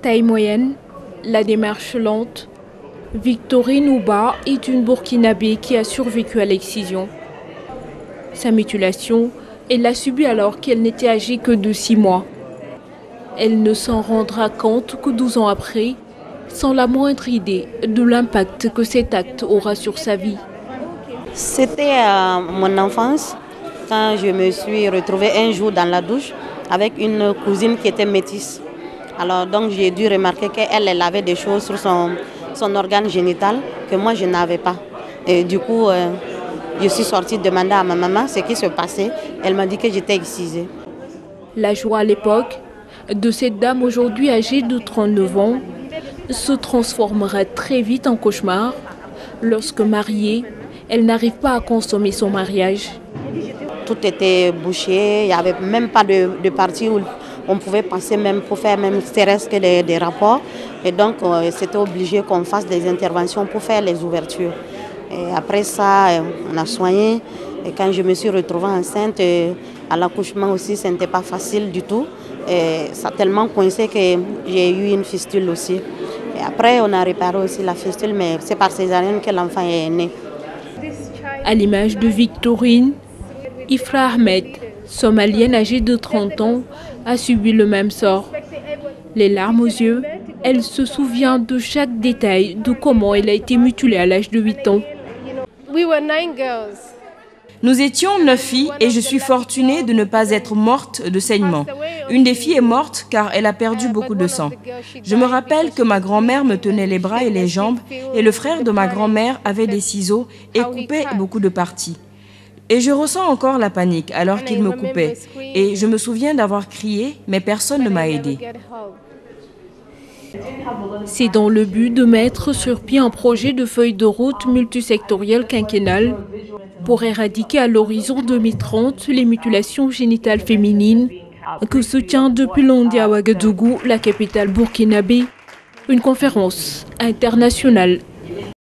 Taille moyenne, la démarche lente, Victorine Ouba est une Burkinabé qui a survécu à l'excision. Sa mutilation, elle l'a subie alors qu'elle n'était âgée que de 6 mois. Elle ne s'en rendra compte que 12 ans après, sans la moindre idée de l'impact que cet acte aura sur sa vie. C'était mon enfance, quand je me suis retrouvée un jour dans la douche avec une cousine qui était métisse. Alors donc j'ai dû remarquer qu'elle avait des choses sur son organe génital que moi je n'avais pas. Et du coup, je suis sortie demander à ma maman ce qui se passait. Elle m'a dit que j'étais excisée. La joie à l'époque de cette dame aujourd'hui âgée de 39 ans se transformera très vite en cauchemar lorsque mariée, elle n'arrive pas à consommer son mariage. Tout était bouché, il n'y avait même pas de partie où on pouvait passer même pour faire même serait-ce que des rapports. Et donc c'était obligé qu'on fasse des interventions pour faire les ouvertures. Et après ça, on a soigné. Et quand je me suis retrouvée enceinte, à l'accouchement aussi, ce n'était pas facile du tout. Et ça a tellement coincé que j'ai eu une fistule aussi. Et après, on a réparé aussi la fistule, mais c'est par césarienne que l'enfant est né. À l'image de Victorine, Ifra Ahmed, somalienne âgée de 30 ans, a subi le même sort. Les larmes aux yeux, elle se souvient de chaque détail de comment elle a été mutilée à l'âge de 8 ans. Nous étions 9 filles et je suis fortunée de ne pas être morte de saignement. Une des filles est morte car elle a perdu beaucoup de sang. Je me rappelle que ma grand-mère me tenait les bras et les jambes et le frère de ma grand-mère avait des ciseaux et coupait beaucoup de parties. Et je ressens encore la panique alors qu'il me coupait. Et je me souviens d'avoir crié, mais personne ne m'a aidée. C'est dans le but de mettre sur pied un projet de feuille de route multisectorielle quinquennale pour éradiquer à l'horizon 2030 les mutilations génitales féminines que se tient depuis lundi à Ouagadougou, la capitale burkinabé, une conférence internationale